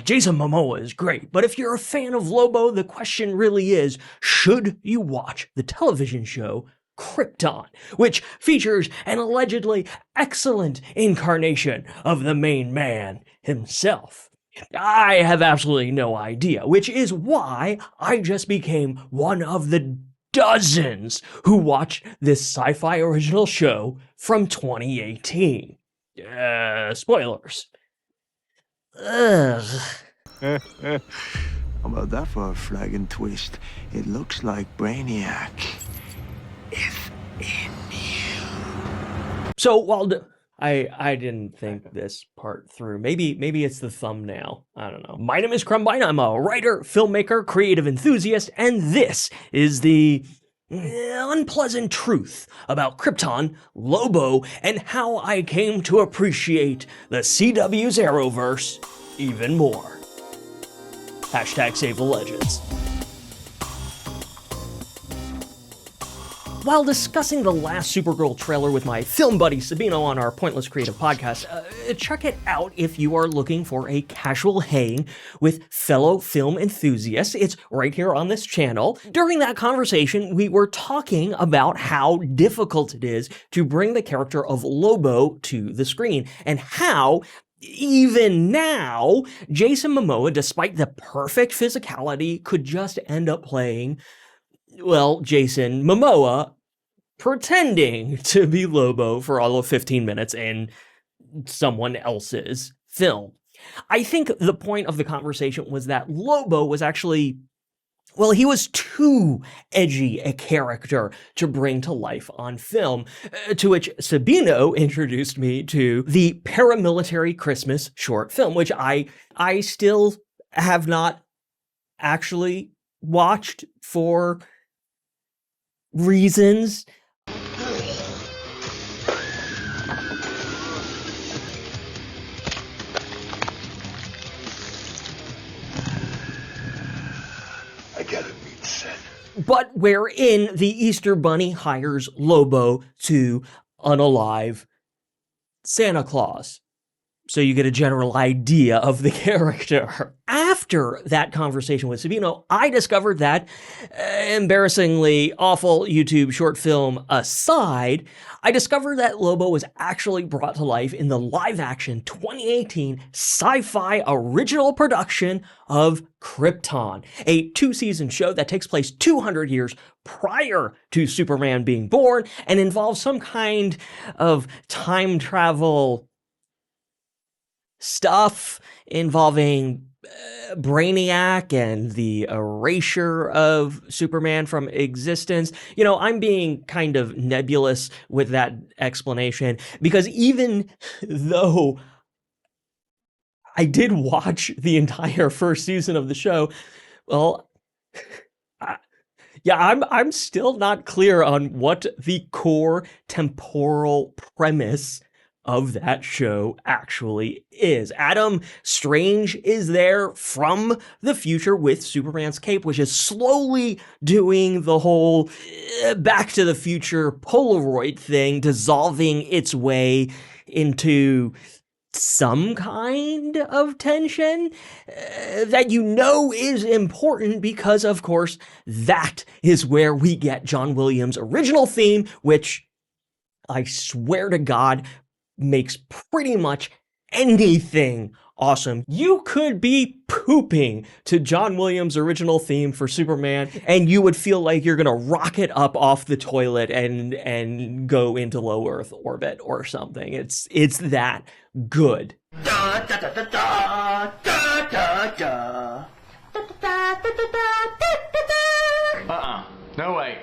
Jason Momoa is great, but if you're a fan of Lobo, the question really is, should you watch the television show Krypton, which features an allegedly excellent incarnation of the main man himself? I have absolutely no idea, which is why I just became one of the dozens who watched this sci-fi original show from 2018. Spoilers. Ugh. How about that for a flagging twist? It looks like Brainiac is in you. So while I didn't think this part through. Maybe it's the thumbnail. I don't know. My name is Crumbine. I'm a writer, filmmaker, creative enthusiast, and this is the unpleasant truth about Krypton, Lobo, and how I came to appreciate the CW's Arrowverse even more. Hashtag Save the Legends. While discussing the last Supergirl trailer with my film buddy Sabino on our Pointless Creative podcast, check it out if you are looking for a casual hang with fellow film enthusiasts. It's right here on this channel. During that conversation, we were talking about how difficult it is to bring the character of Lobo to the screen, and how even now, Jason Momoa, despite the perfect physicality, could just end up playing, well, Jason Momoa pretending to be Lobo for all of 15 minutes in someone else's film. I think the point of the conversation was that Lobo was actually, well, he was too edgy a character to bring to life on film, to which Sabino introduced me to the Paramilitary Christmas short film, which I still have not actually watched for reasons. I gotta meet Seth. But wherein the Easter Bunny hires Lobo to unalive Santa Claus. So you get a general idea of the character. After that conversation with Sabino, I discovered that, embarrassingly awful YouTube short film aside, I discovered that Lobo was actually brought to life in the live-action 2018 SyFy original production of Krypton, a 2-season show that takes place 200 years prior to Superman being born and involves some kind of time travel stuff involving Brainiac and the erasure of Superman from existence. You know, I'm being kind of nebulous with that explanation because even though I did watch the entire first season of the show, well, yeah, I'm still not clear on what the core temporal premise of that show actually is. Adam Strange is there from the future with Superman's cape, which is slowly doing the whole Back to the Future Polaroid thing, dissolving its way into some kind of tension that you know is important because, of course, that is where we get John Williams' original theme, which I swear to God makes pretty much anything awesome. You could be pooping to John Williams' original theme for Superman, and you would feel like you're gonna rocket up off the toilet and go into low Earth orbit or something. It's that good. Da, da, da, da, da, da, da, da. No way.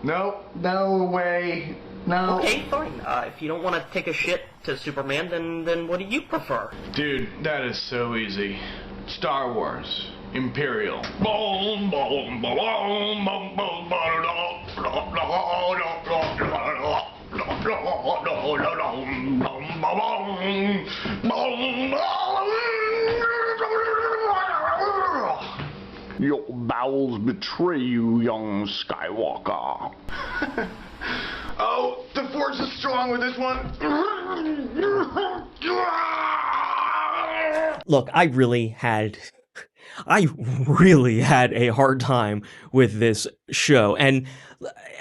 No way. No. Okay, fine. If you don't want to take a shit to Superman, then what do you prefer? Dude, that is so easy. Star Wars. Imperial. Your bowels betray you, young Skywalker. Oh, the Force is strong with this one. Look, I really had a hard time with this show. And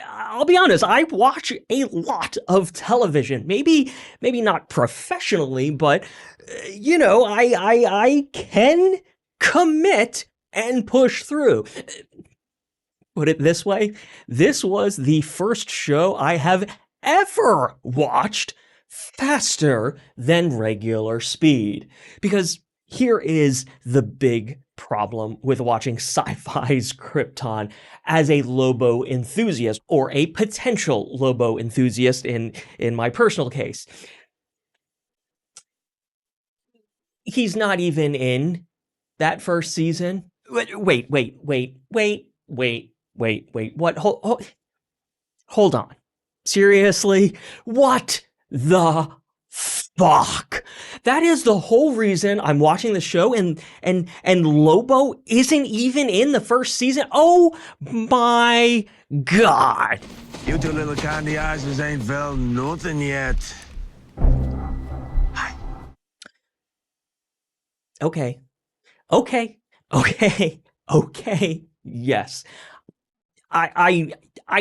I'll be honest, I watch a lot of television. Maybe not professionally, but I can commit and push through. Put it this way, this was the first show I have ever watched faster than regular speed. Because here is the big problem with watching SyFy's Krypton as a Lobo enthusiast, or a potential Lobo enthusiast in my personal case. He's not even in that first season. Wait. What? Hold on. Seriously? What the fuck? That is the whole reason I'm watching the show, and Lobo isn't even in the first season. Oh my god. You two little candy asses ain't felt nothing yet. Okay. Yes. I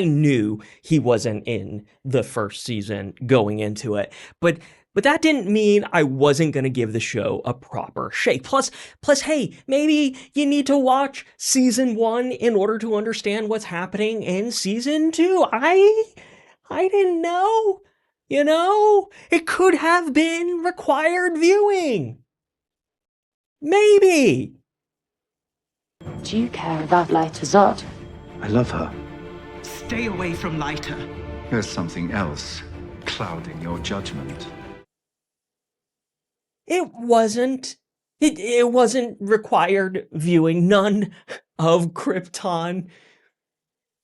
knew he wasn't in the first season going into it, but that didn't mean I wasn't going to give the show a proper shake. Plus, hey, maybe you need to watch season 1 in order to understand what's happening in season 2. I didn't know. It could have been required viewing. Maybe. Do you care about Leiter Zod? I love her. Stay away from Leiter. There's something else clouding your judgment. It wasn't required viewing. None of Krypton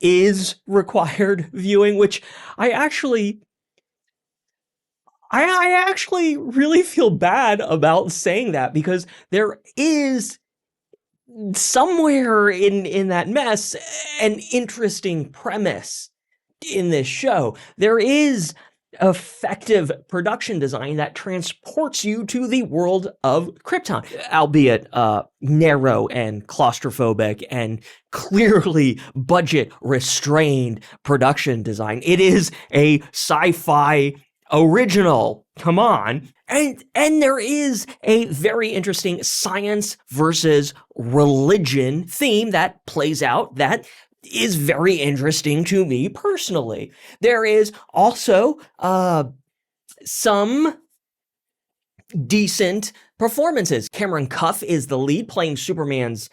is required viewing, which I actually really feel bad about saying that, because there is somewhere in that mess an interesting premise in this show. There is effective production design that transports you to the world of Krypton, albeit narrow and claustrophobic and clearly budget restrained production design. It is a SyFy original. Come on. And there is a very interesting science versus religion theme that plays out that is very interesting to me personally. There is also some decent performances. Cameron Cuff is the lead, playing Superman's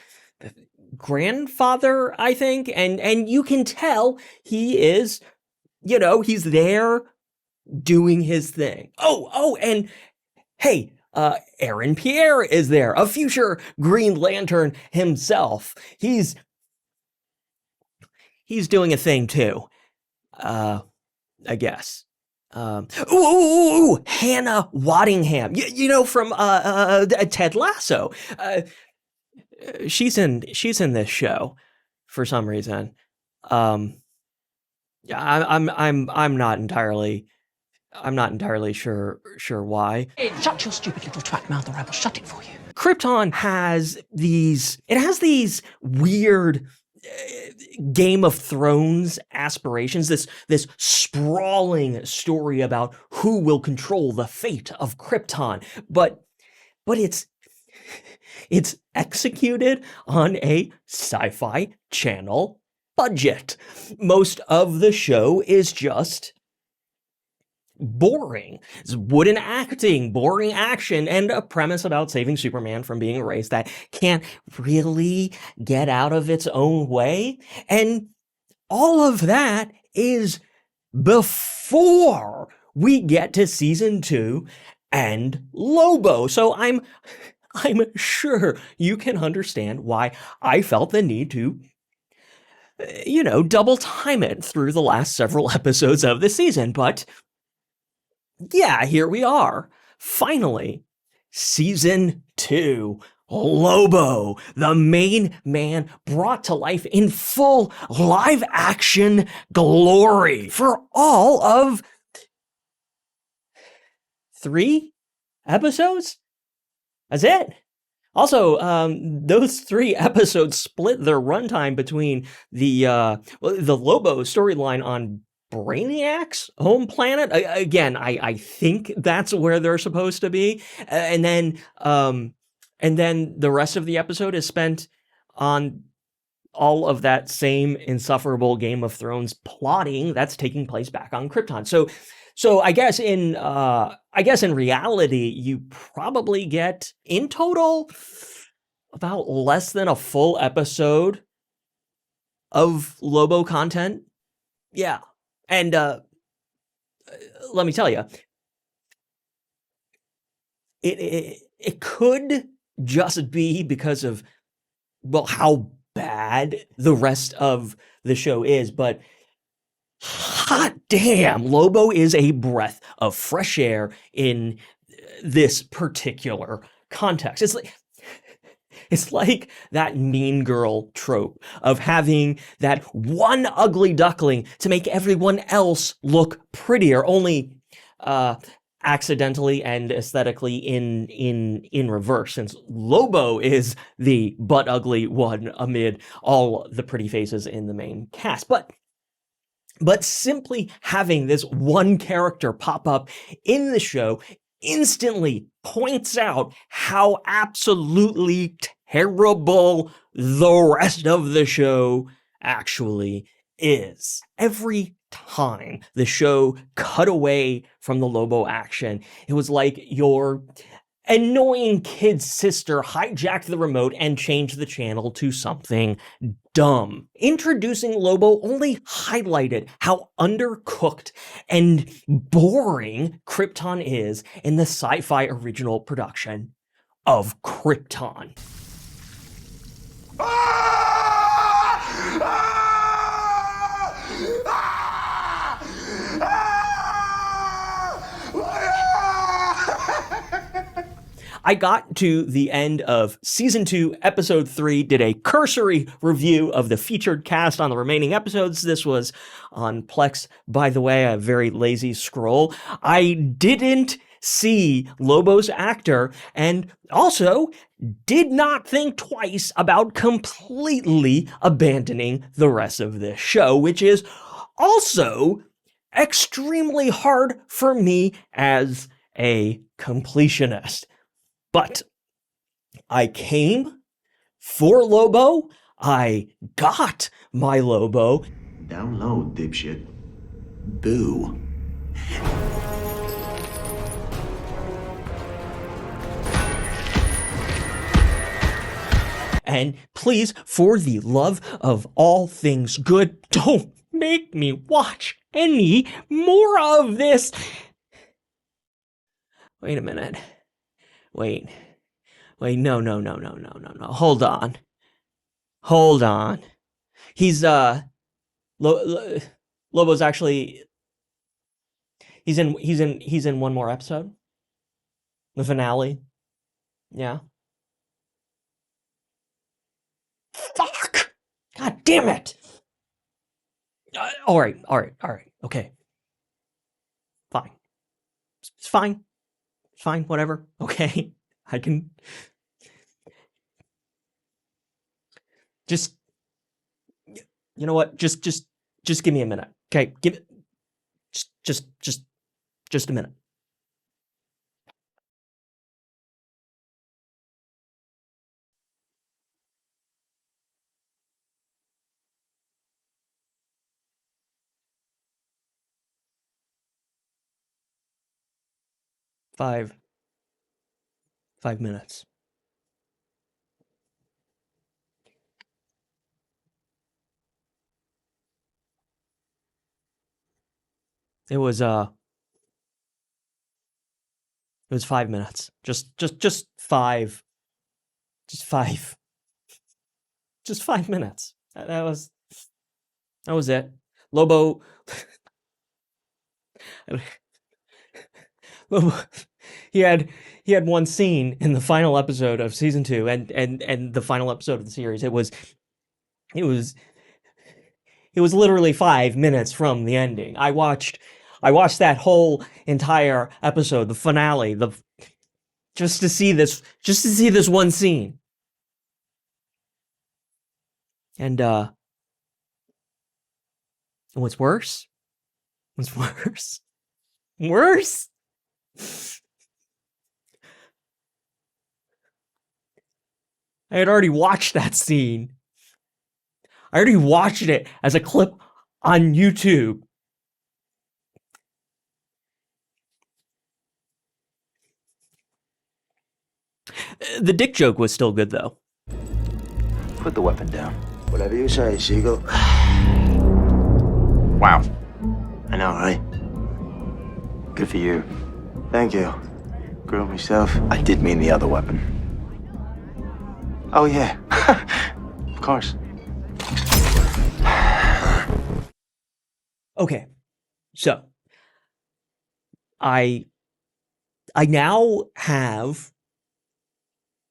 grandfather, I think, and you can tell he is, he's there doing his thing. Oh, and hey, Aaron Pierre is there, a future Green Lantern himself. He's doing a thing too, I guess. Hannah Waddingham, from Ted Lasso. She's in this show for some reason. I'm not entirely sure why. Shut your stupid little twat mouth, or I will shut it for you. Krypton has these weird Game of Thrones aspirations, this sprawling story about who will control the fate of Krypton, but it's executed on a SyFy Channel budget. Most of the show is just boring. It's wooden acting, boring action, and a premise about saving Superman from being erased that can't really get out of its own way. And all of that is before we get to season 2 and Lobo. So I'm sure you can understand why I felt the need to double time it through the last several episodes of the season. But yeah, here we are. Finally, season 2. Lobo, the main man, brought to life in full live action glory for all of 3 episodes. That's it. Also, those 3 episodes split their runtime between the Lobo storyline on Brainiac's home planet. Again, I think that's where they're supposed to be, and then the rest of the episode is spent on all of that same insufferable Game of Thrones plotting that's taking place back on Krypton. So I guess in reality, you probably get in total about less than a full episode of Lobo content. Yeah. And let me tell you, it could just be because of, well, how bad the rest of the show is, but hot damn, Lobo is a breath of fresh air in this particular context. It's like that mean girl trope of having that one ugly duckling to make everyone else look prettier, only accidentally and aesthetically in reverse, since Lobo is the butt ugly one amid all the pretty faces in the main cast. But simply having this one character pop up in the show instantly points out how absolutely terrible the rest of the show actually is. Every time the show cut away from the Lobo action, it was like your annoying kid sister hijacked the remote and changed the channel to something dumb. Introducing Lobo only highlighted how undercooked and boring Krypton is in the SyFy original production of Krypton. I got to the end of season 2, episode 3, did a cursory review of the featured cast on the remaining episodes. This was on Plex, by the way, a very lazy scroll. I didn't see Lobo's actor, and also did not think twice about completely abandoning the rest of this show, which is also extremely hard for me as a completionist. But I came for Lobo, I got my Lobo. Down low, dipshit. Boo. And please, for the love of all things good, don't make me watch any more of this. Wait a minute. Wait, no. Hold on. He's, Lobo's actually, he's in one more episode. The finale. Yeah. Fuck! God damn it! All right. Okay. Fine. It's fine. Fine, whatever. Okay. I can just, you know what? Just give me a minute. Okay. Give it just a minute. Five minutes. It was 5 minutes. Just 5 minutes. That was it. Lobo he had one scene in the final episode of season 2 and the final episode of the series. It was literally 5 minutes from the ending. I watched that whole entire episode, the finale, just to see this one scene. And what's worse? What's worse? Worse? I had already watched that scene. I already watched it as a clip on YouTube. The dick joke was still good, though. Put the weapon down. Whatever you say, Siegel. Wow. I know, right? Good for you. Thank you. Grilled myself. I did mean the other weapon. Oh, yeah. Of course. Okay, so I now have,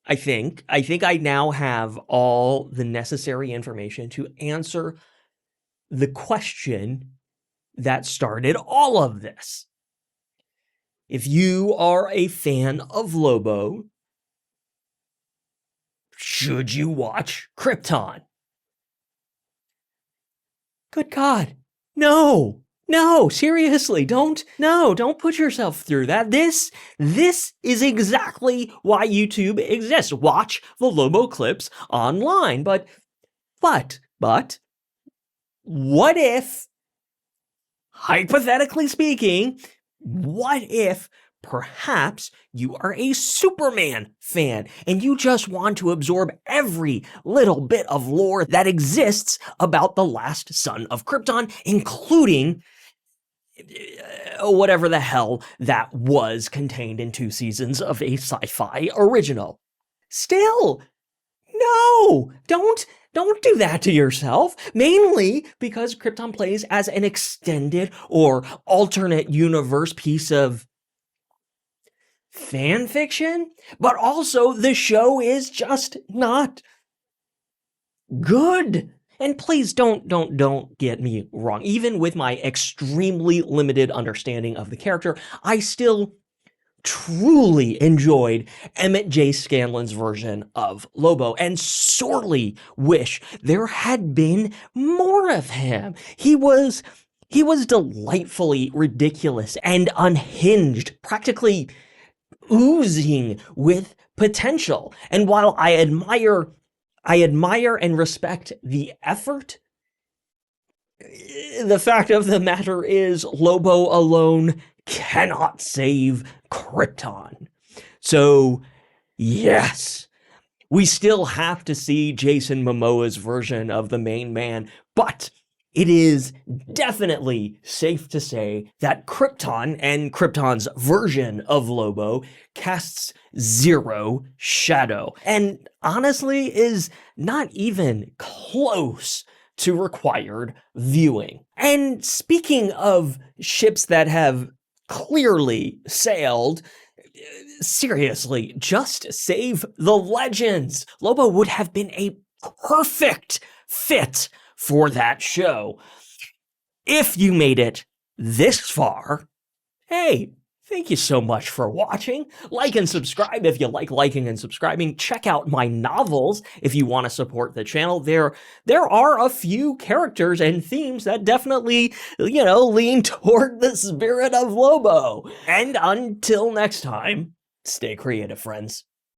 I think I now have all the necessary information to answer the question that started all of this. If you are a fan of Lobo, should you watch Krypton? Good God. No, seriously, don't put yourself through that. This is exactly why YouTube exists. Watch the Lobo clips online. But, what if, hypothetically speaking, what if perhaps you are a Superman fan and you just want to absorb every little bit of lore that exists about the last son of Krypton, including whatever the hell that was contained in 2 seasons of a SyFy original. Still, no, don't do that to yourself, mainly because Krypton plays as an extended or alternate universe piece of fan fiction, but also the show is just not good. And please don't get me wrong. Even with my extremely limited understanding of the character, I still truly enjoyed Emmett J. Scanlan's version of Lobo and sorely wish there had been more of him. He was delightfully ridiculous and unhinged, practically oozing with potential. And while I admire and respect the effort, the fact of the matter is Lobo alone cannot save Krypton. So, yes, we still have to see Jason Momoa's version of the main man, but it is definitely safe to say that Krypton and Krypton's version of Lobo casts zero shadow, and honestly is not even close to required viewing. And speaking of ships that have clearly sailed, seriously, just save the legends. Lobo would have been a perfect fit for that show. If you made it this far, hey, thank you so much for watching. Like and subscribe if you like liking and subscribing. Check out my novels if you want to support the channel. There are a few characters and themes that definitely, lean toward the spirit of Lobo. And until next time, stay creative, friends.